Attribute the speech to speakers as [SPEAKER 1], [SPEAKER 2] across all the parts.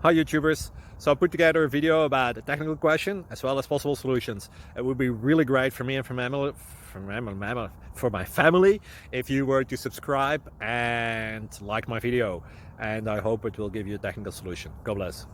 [SPEAKER 1] Hi YouTubers! So I put together a video about a technical question as well as possible solutions. It would be really great for me and for my family if you were to subscribe and like my video, and I hope it will give you a technical solution. God bless.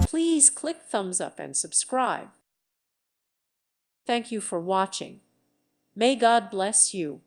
[SPEAKER 2] Please click thumbs up and subscribe. Thank you for watching. May God bless you.